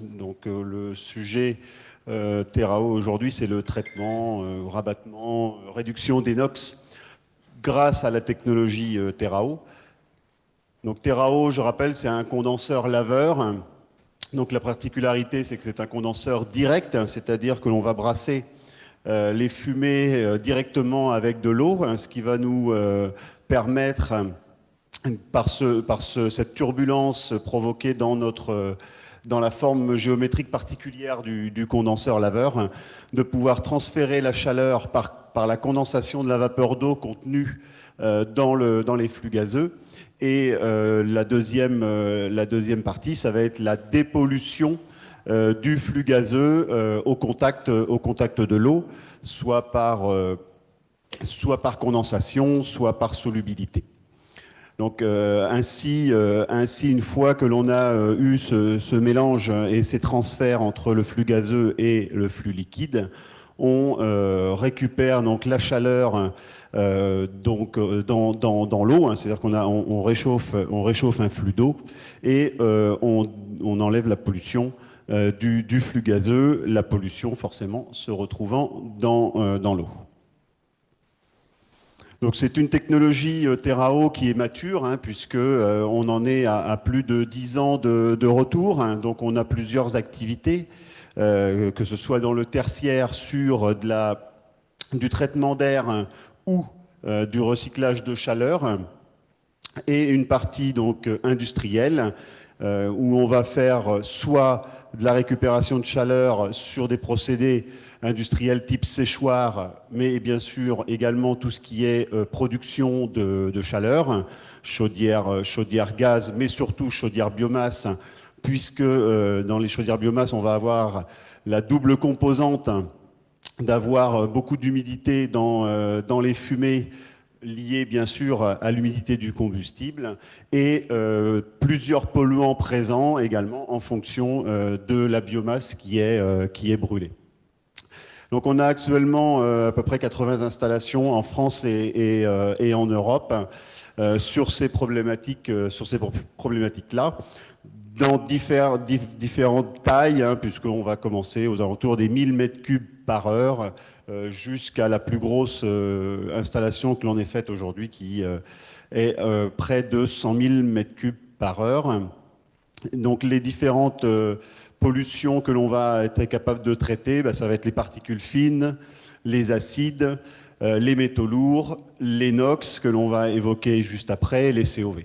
Donc le sujet Terrao aujourd'hui, c'est le traitement, rabattement, réduction des NOx grâce à la technologie Terrao. Donc Terrao, je rappelle, c'est un condenseur laveur. Donc la particularité, c'est que c'est un condenseur direct, c'est-à-dire que l'on va brasser les fumées directement avec de l'eau, ce qui va nous permettre, par cette turbulence provoquée dans la forme géométrique particulière du condenseur laveur, de pouvoir transférer la chaleur par la condensation de la vapeur d'eau contenue dans les flux gazeux. Et la deuxième partie, ça va être la dépollution du flux gazeux au contact de l'eau, soit par condensation, soit par solubilité. Donc ainsi, une fois que l'on a eu ce mélange et ces transferts entre le flux gazeux et le flux liquide, on récupère donc la chaleur dans l'eau, c'est-à-dire on réchauffe un flux d'eau et on enlève la pollution du flux gazeux, la pollution forcément se retrouvant dans l'eau. Donc c'est une technologie Terrao qui est mature, puisque on en est à plus de 10 ans de retour. Donc on a plusieurs activités, que ce soit dans le tertiaire sur du traitement d'air ou du recyclage de chaleur, et une partie donc industrielle où on va faire soit de la récupération de chaleur sur des procédés industriels type séchoir, mais bien sûr également tout ce qui est production de chaleur, chaudière gaz, mais surtout chaudière biomasse, puisque dans les chaudières biomasse, on va avoir la double composante d'avoir beaucoup d'humidité dans les fumées, liées bien sûr à l'humidité du combustible, et plusieurs polluants présents également en fonction de la biomasse qui est brûlée. Donc on a actuellement à peu près 80 installations en France et en Europe sur ces problématiques-là, dans différentes tailles, puisqu'on va commencer aux alentours des 1000 m3 par heure jusqu'à la plus grosse installation que l'on ait faite aujourd'hui, qui est près de 100 000 m3 par heure. Donc les différentes pollutions que l'on va être capable de traiter, ça va être les particules fines, les acides, les métaux lourds, les NOx que l'on va évoquer juste après, les COV.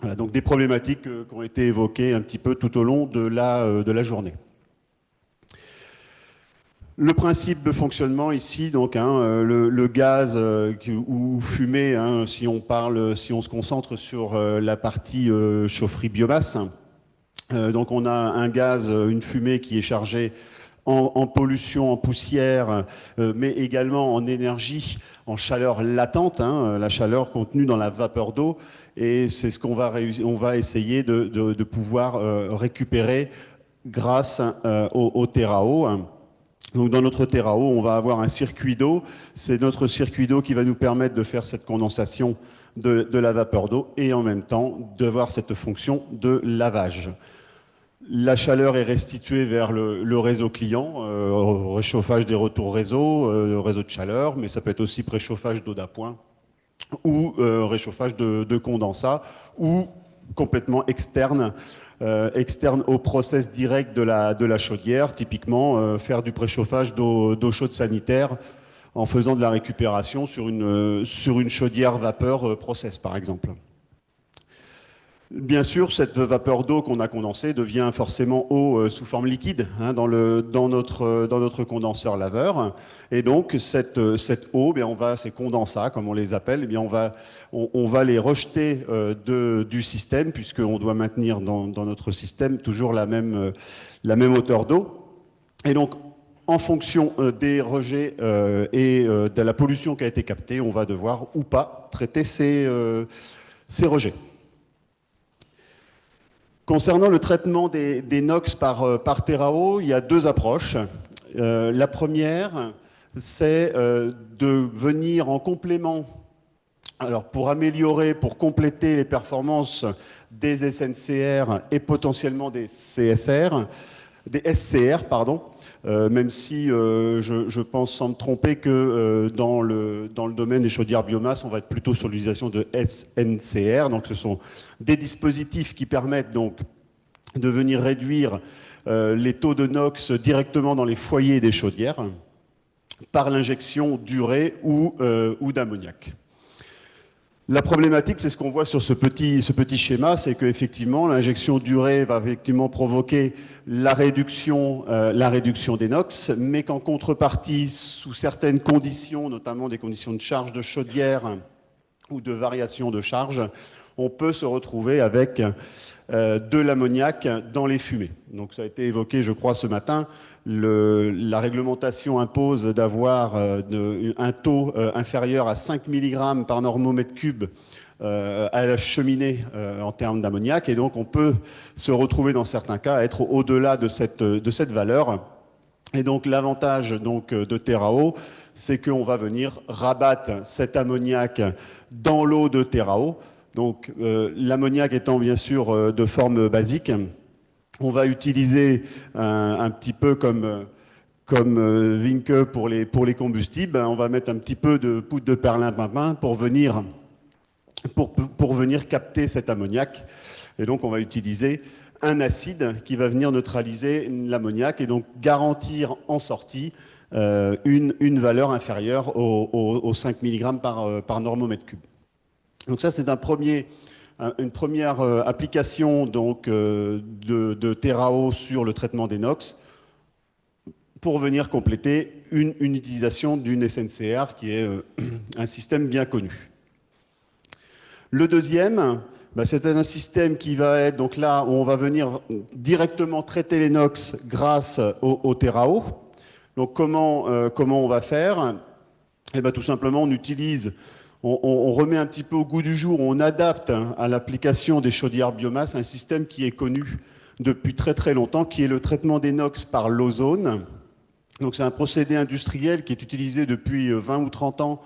Voilà, donc des problématiques qui ont été évoquées un petit peu tout au long de la journée. Le principe de fonctionnement ici, donc, le gaz ou fumée, si on se concentre sur la partie chaufferie biomasse, donc on a un gaz, une fumée qui est chargée en pollution, en poussière, mais également en énergie, en chaleur latente, la chaleur contenue dans la vapeur d'eau, et c'est ce qu'on va essayer de pouvoir récupérer grâce au Terrao. Donc dans notre Terrao, on va avoir un circuit d'eau. C'est notre circuit d'eau qui va nous permettre de faire cette condensation de la vapeur d'eau et en même temps d'avoir cette fonction de lavage. La chaleur est restituée vers le réseau client, réchauffage des retours réseau, réseau de chaleur, mais ça peut être aussi préchauffage d'eau d'appoint ou réchauffage de condensat, ou complètement externe au process direct de la chaudière, typiquement faire du préchauffage d'eau chaude sanitaire en faisant de la récupération sur une chaudière vapeur process, par exemple. Bien sûr, cette vapeur d'eau qu'on a condensée devient forcément eau sous forme liquide dans notre condenseur laveur. Et donc, cette eau, ces condensats, comme on les appelle, on va les rejeter du système, puisqu'on doit maintenir dans notre système toujours la même hauteur d'eau. Et donc, en fonction des rejets et de la pollution qui a été captée, on va devoir ou pas traiter ces rejets. Concernant le traitement des NOx par Terrao, il y a deux approches. La première, c'est de venir en complément Alors, pour améliorer, pour compléter les performances des SNCR et potentiellement des CSR, des SCR, pardon, même si je pense sans me tromper que dans le domaine des chaudières biomasse, on va être plutôt sur l'utilisation de SNCR. Donc, ce sont des dispositifs qui permettent donc de venir réduire les taux de NOx directement dans les foyers des chaudières par l'injection d'urée ou d'ammoniac. La problématique, c'est ce qu'on voit sur ce petit schéma, c'est qu'effectivement, l'injection d'urée va effectivement provoquer la réduction des NOx, mais qu'en contrepartie, sous certaines conditions, notamment des conditions de charge de chaudière ou de variation de charge, on peut se retrouver avec de l'ammoniac dans les fumées. Donc ça a été évoqué, je crois, ce matin. La réglementation impose d'avoir un taux inférieur à 5 mg par normomètre cube à la cheminée en termes d'ammoniac. Et donc, on peut se retrouver, dans certains cas, à être au-delà de cette valeur. Et donc, l'avantage de Terao, c'est qu'on va venir rabattre cet ammoniac dans l'eau de Terao. Donc, l'ammoniac étant bien sûr de forme basique, on va utiliser un petit peu comme Vinke pour les combustibles, on va mettre un petit peu de poudre de perlimpinpin pour venir capter cet ammoniac. Et donc, on va utiliser un acide qui va venir neutraliser l'ammoniac et donc garantir en sortie une valeur inférieure aux 5 mg par normomètre cube. Donc ça, c'est une première application donc, de Terao sur le traitement des NOx pour venir compléter une utilisation d'une SNCR qui est un système bien connu. Le deuxième, c'est un système qui va être, donc là, on va venir directement traiter les NOx grâce au Terao. Donc comment on va faire? Eh bien, tout simplement, on remet un petit peu au goût du jour, on adapte à l'application des chaudières biomasse un système qui est connu depuis très très longtemps, qui est le traitement des NOx par l'ozone. Donc c'est un procédé industriel qui est utilisé depuis 20 ou 30 ans,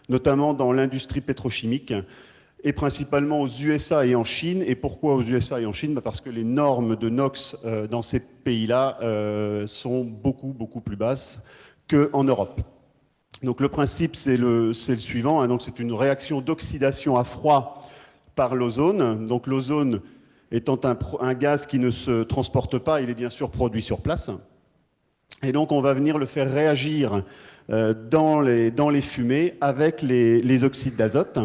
notamment dans l'industrie pétrochimique, et principalement aux USA et en Chine. Et pourquoi aux USA et en Chine? Parce que les normes de NOx dans ces pays-là sont beaucoup, beaucoup plus basses qu'en Europe. Donc le principe, c'est le suivant. Donc c'est une réaction d'oxydation à froid par l'ozone. Donc l'ozone étant un gaz qui ne se transporte pas, il est bien sûr produit sur place. Et donc on va venir le faire réagir dans les fumées avec les oxydes d'azote.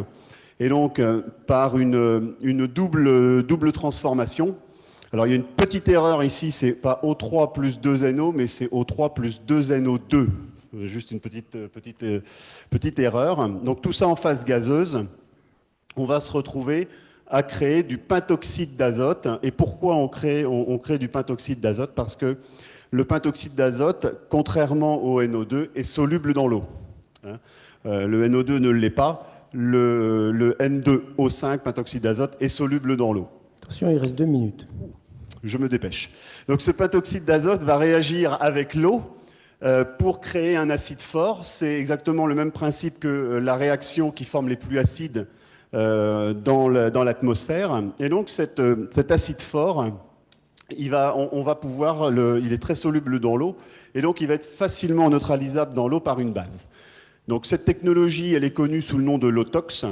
Et donc par une double transformation. Alors il y a une petite erreur ici, c'est pas O3 plus 2NO, mais c'est O3 plus 2NO2. Juste une petite erreur. Donc tout ça en phase gazeuse, on va se retrouver à créer du pentoxyde d'azote. Et pourquoi on crée du pentoxyde d'azote? Parce que le pentoxyde d'azote, contrairement au NO2, est soluble dans l'eau. Le NO2 ne l'est pas. Le N2O5, pentoxyde d'azote, est soluble dans l'eau. Attention, il reste 2 minutes. Je me dépêche. Donc ce pentoxyde d'azote va réagir avec l'eau pour créer un acide fort. C'est exactement le même principe que la réaction qui forme les pluies acides dans l'atmosphère. Et donc cet acide fort, il est très soluble dans l'eau, et donc il va être facilement neutralisable dans l'eau par une base. Donc cette technologie, elle est connue sous le nom de l'Otox,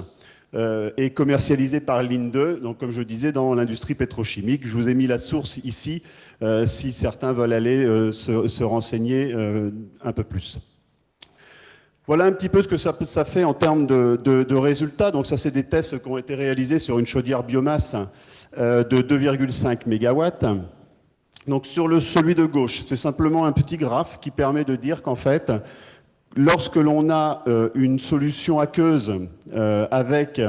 et commercialisée par Linde, donc comme je disais, dans l'industrie pétrochimique. Je vous ai mis la source ici, si certains veulent aller se renseigner un peu plus. Voilà un petit peu ce que ça fait en termes de résultats. Donc ça, c'est des tests qui ont été réalisés sur une chaudière biomasse de 2,5 MW. Donc sur celui de gauche, c'est simplement un petit graphe qui permet de dire qu'en fait, lorsque l'on a une solution aqueuse avec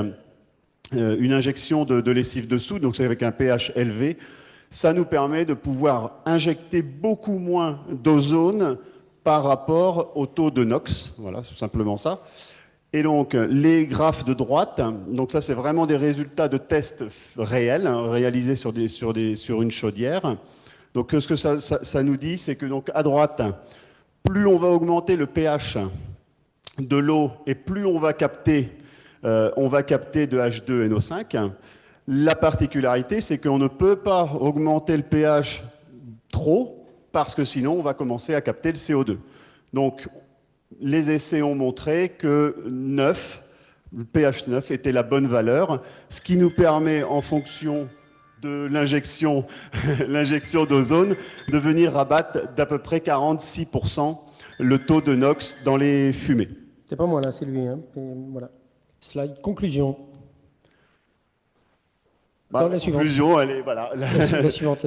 une injection de lessive de soude, donc c'est avec un pH élevé, ça nous permet de pouvoir injecter beaucoup moins d'ozone par rapport au taux de NOx. Voilà, c'est simplement ça. Et donc, les graphes de droite, donc ça, c'est vraiment des résultats de tests réels, réalisés sur une chaudière. Donc, ce que ça nous dit, c'est que donc, à droite, plus on va augmenter le pH de l'eau et plus on va capter on va capter de H2NO5. La particularité, c'est qu'on ne peut pas augmenter le pH trop, parce que sinon, on va commencer à capter le CO2. Donc, les essais ont montré que 9, le pH 9 était la bonne valeur, ce qui nous permet, en fonction de l'injection d'ozone, de venir rabattre d'à peu près 46% le taux de NOx dans les fumées. C'est pas moi là, c'est lui. Hein. Voilà. Slide conclusion. Bah, la conclusion, elle est voilà. La suivante.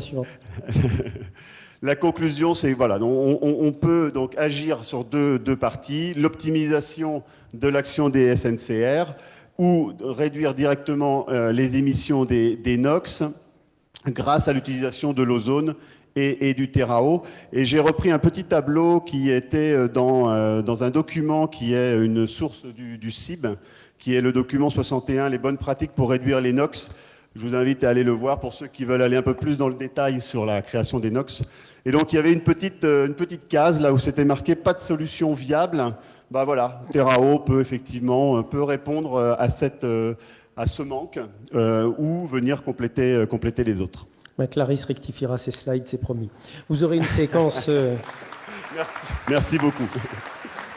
La conclusion, c'est voilà, on peut donc agir sur deux parties, l'optimisation de l'action des SNCR ou réduire directement les émissions des NOx grâce à l'utilisation de l'ozone et du TERAO. Et j'ai repris un petit tableau qui était dans un document qui est une source du CIB, qui est le document 61, les bonnes pratiques pour réduire les NOx. Je vous invite à aller le voir pour ceux qui veulent aller un peu plus dans le détail sur la création des NOx. Et donc, il y avait une petite case là où c'était marqué « pas de solution viable ». Bah voilà, TERAO peut effectivement répondre à ce manque ou venir compléter les autres. Clarisse rectifiera ses slides, c'est promis. Vous aurez une séquence... Merci beaucoup.